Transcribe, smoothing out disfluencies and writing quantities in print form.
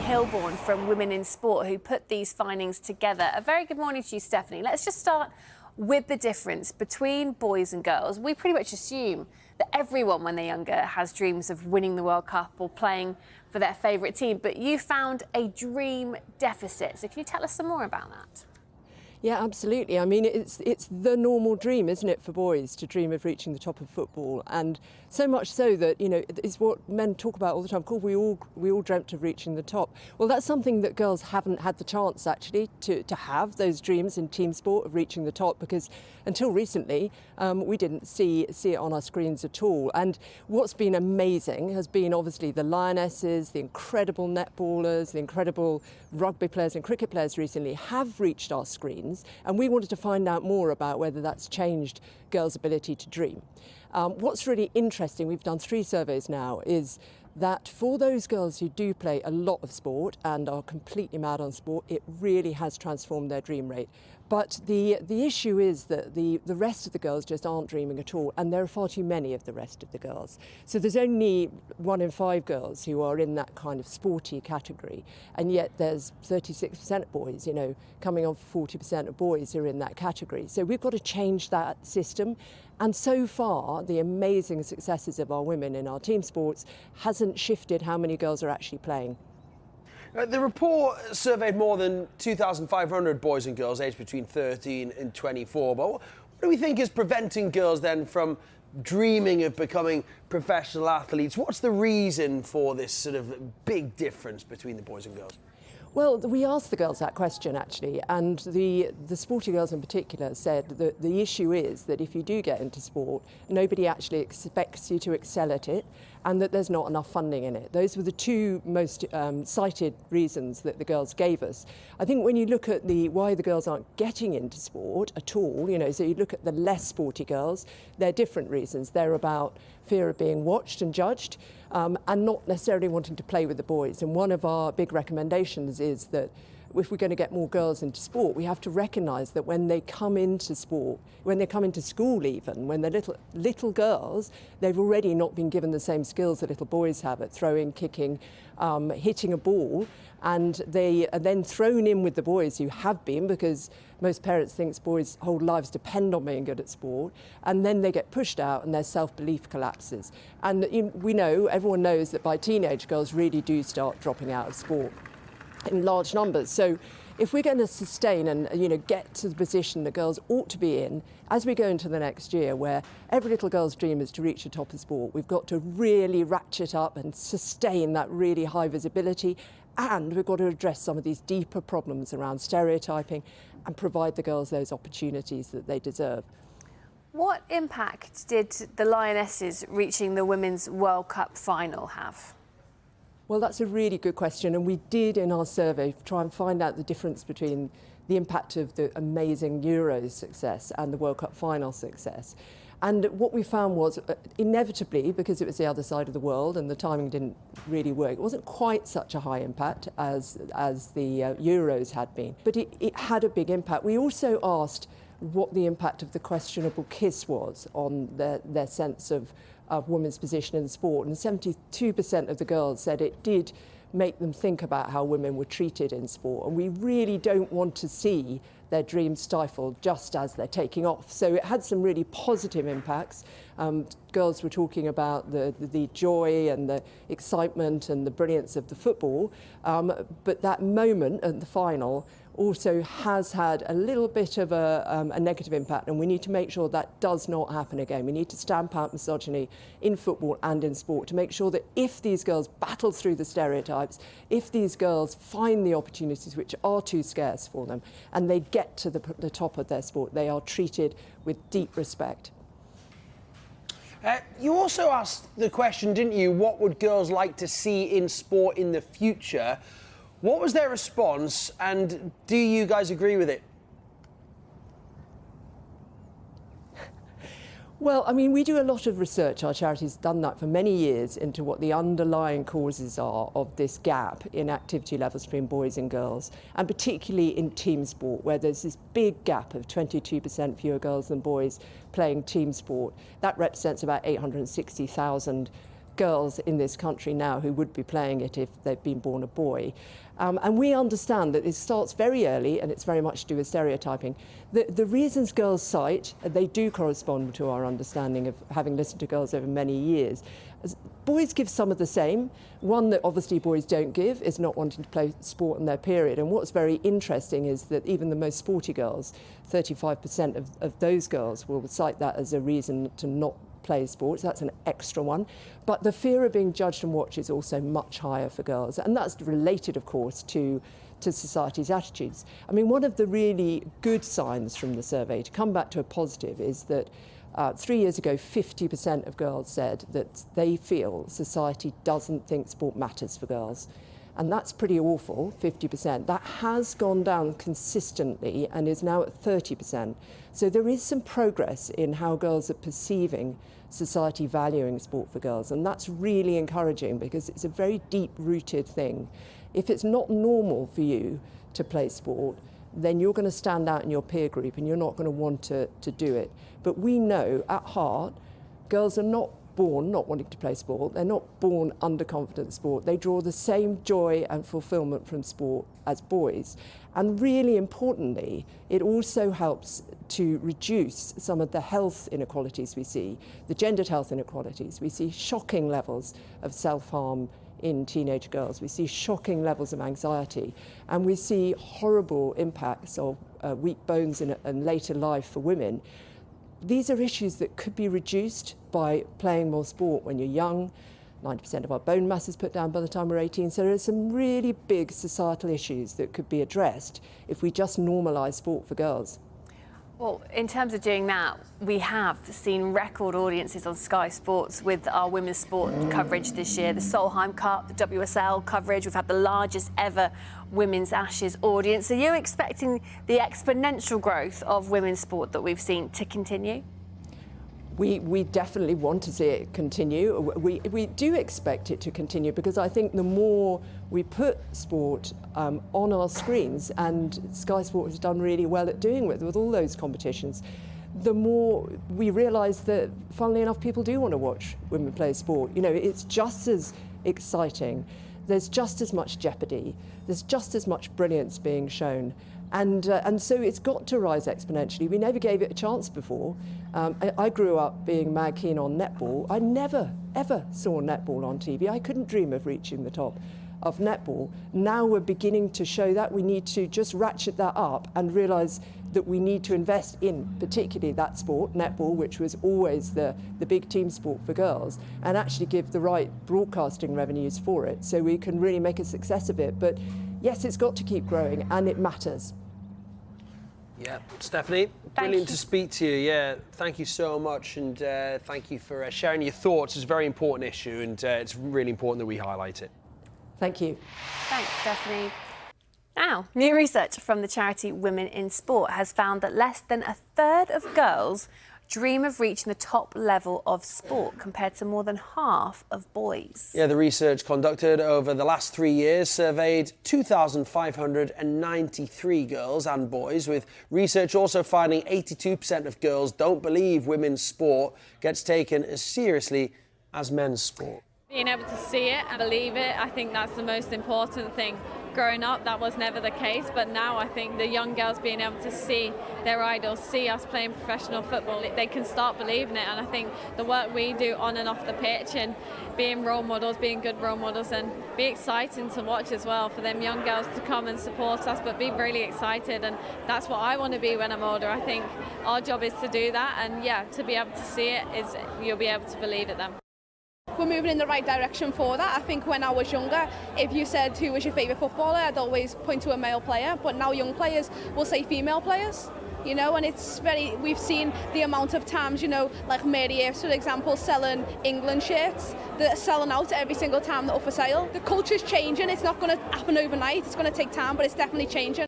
Hilborne from Women in Sport who put these findings together. A very good morning to you, Stephanie. Let's just start with the difference between boys and girls. We pretty much assume that everyone, when they're younger, has dreams of winning the World Cup or playing for their favourite team, but you found a dream deficit. So can you tell us some more about that? Yeah, absolutely. I mean, it's the normal dream, isn't it, for boys to dream of reaching the top of football, and so much so that, you know, it's what men talk about all the time. Cool, we all dreamt of reaching the top. Well, that's something that girls haven't had the chance actually to have those dreams in team sport of reaching the top, because until recently we didn't see it on our screens at all. And what's been amazing has been obviously the Lionesses, the incredible netballers, the incredible rugby players and cricket players recently have reached our screens. And we wanted to find out more about whether that's changed girls' ability to dream. What's really interesting, we've done 3 surveys now, is that for those girls who do play a lot of sport and are completely mad on sport, it really has transformed their dream rate. But the issue is that the rest of the girls just aren't dreaming at all, and there are far too many of the rest of the girls. So there's only 1 in 5 girls who are in that kind of sporty category, and yet there's 36% of boys, you know, coming on for 40% of boys who are in that category. So we've got to change that system. And so far, the amazing successes of our women in our team sports hasn't shifted how many girls are actually playing. The report surveyed more than 2,500 boys and girls aged between 13 and 24. But what do we think is preventing girls then from dreaming of becoming professional athletes? What's the reason for this sort of big difference between the boys and girls? Well, we asked the girls that question actually, and the sporty girls in particular said that the issue is that if you do get into sport, nobody actually expects you to excel at it, and that there's not enough funding in it. Those were the 2 most cited reasons that the girls gave us. I think when you look at why the girls aren't getting into sport at all, you know, so you look at the less sporty girls, they're different reasons. They're about fear of being watched and judged, and not necessarily wanting to play with the boys. And one of our big recommendations is that if we're going to get more girls into sport, we have to recognise that when they come into sport, when they come into school even, when they're little girls, they've already not been given the same skills that little boys have at throwing, kicking, hitting a ball, and they are then thrown in with the boys who have been, because most parents think boys' whole lives depend on being good at sport, and then they get pushed out and their self-belief collapses. And everyone knows that by teenage, girls really do start dropping out of sport in large numbers. So if we're going to sustain and get to the position that girls ought to be in as we go into the next year, where every little girl's dream is to reach the top of sport, we've got to really ratchet up and sustain that really high visibility, and we've got to address some of these deeper problems around stereotyping and provide the girls those opportunities that they deserve. What impact did the Lionesses reaching the Women's World Cup final have? Well, that's a really good question, and we did in our survey try and find out the difference between the impact of the amazing Euros success and the World Cup final success. And what we found was, inevitably, because it was the other side of the world and the timing didn't really work, it wasn't quite such a high impact as the Euros had been, but it had a big impact. We also asked what the impact of the questionable kiss was on their sense of women's position in sport, and 72% of the girls said it did make them think about how women were treated in sport, and we really don't want to see their dreams stifled just as they're taking off. So it had some really positive impacts. Girls were talking about the joy and the excitement and the brilliance of the football, but that moment at the final also has had a little bit of a negative impact, and we need to make sure that does not happen again. We need to stamp out misogyny in football and in sport to make sure that if these girls battle through the stereotypes, if these girls find the opportunities which are too scarce for them, and they get to the top of their sport, they are treated with deep respect. You also asked the question, didn't you, what would girls like to see in sport in the future? What was their response, and do you guys agree with it? Well, I mean, we do a lot of research, our charity's done that for many years, into what the underlying causes are of this gap in activity levels between boys and girls, and particularly in team sport, where there's this big gap of 22% fewer girls than boys playing team sport. That represents about 860,000 girls in this country now who would be playing it if they'd been born a boy. And we understand that it starts very early, and it's very much to do with stereotyping. The reasons girls cite, they do correspond to our understanding of having listened to girls over many years. Boys give some of the same. One that obviously boys don't give is not wanting to play sport in their period. And what's very interesting is that even the most sporty girls, 35% of those girls will cite that as a reason to not play sports. That's an extra one. But the fear of being judged and watched is also much higher for girls. And that's related, of course, to society's attitudes. I mean, one of the really good signs from the survey, to come back to a positive, is that 3 years ago, 50% of girls said that they feel society doesn't think sport matters for girls. And that's pretty awful, 50%. That has gone down consistently and is now at 30%. So there is some progress in how girls are perceiving society valuing sport for girls. And that's really encouraging because it's a very deep-rooted thing. If it's not normal for you to play sport, then you're going to stand out in your peer group and you're not going to want to do it. But we know at heart, girls are not born not wanting to play sport. They're not born underconfident in sport. They draw the same joy and fulfillment from sport as boys. And really importantly, it also helps to reduce some of the health inequalities we see, the gendered health inequalities. We see shocking levels of self-harm in teenage girls. We see shocking levels of anxiety, and we see horrible impacts of weak bones in later life for women. These are issues that could be reduced by playing more sport when you're young. 90% of our bone mass is put down by the time we're 18. So there are some really big societal issues that could be addressed if we just normalise sport for girls. Well, in terms of doing that, we have seen record audiences on Sky Sports with our women's sport coverage this year. The Solheim Cup, the WSL coverage. We've had the largest ever women's Ashes audience. Are you expecting the exponential growth of women's sport that we've seen to continue? We definitely want to see it continue. We do expect it to continue because I think the more we put sport on our screens, and Sky Sport has done really well at doing with all those competitions, the more we realise that, funnily enough, people do want to watch women play sport. You know, it's just as exciting. There's just as much jeopardy. There's just as much brilliance being shown. And so it's got to rise exponentially. We never gave it a chance before. I grew up being mad keen on netball. I never, ever saw netball on TV. I couldn't dream of reaching the top of netball. Now we're beginning to show that. We need to just ratchet that up and realise that we need to invest in particularly that sport, netball, which was always the big team sport for girls, and actually give the right broadcasting revenues for it so we can really make a success of it. But yes, it's got to keep growing, and it matters. Yeah, Stephanie, brilliant to speak to you. Yeah, thank you so much, and thank you for sharing your thoughts. It's a very important issue, and it's really important that we highlight it. Thank you. Thanks, Stephanie. Now, new research from the charity Women in Sport has found that less than a third of girls dream of reaching the top level of sport compared to more than half of boys. Yeah, the research conducted over the last 3 years surveyed 2,593 girls and boys, with research also finding 82% of girls don't believe women's sport gets taken as seriously as men's sport. Being able to see it and believe it, I think that's the most important thing. Growing up, that was never the case, but now I think the young girls being able to see their idols, see us playing professional football, they can start believing it. And I think the work we do on and off the pitch and being role models, being good role models, and be exciting to watch as well for them young girls to come and support us, but be really excited. And that's what I want to be when I'm older. I think our job is to do that, and yeah, to be able to see it is you'll be able to believe it then. We're moving in the right direction for that. I think when I was younger, if you said who was your favourite footballer, I'd always point to a male player, but now young players will say female players, you know, and it's we've seen the amount of times, you know, like Mary Earps, for example, selling England shirts that are selling out every single time they're up for sale. The culture's changing. It's not going to happen overnight. It's going to take time, but it's definitely changing.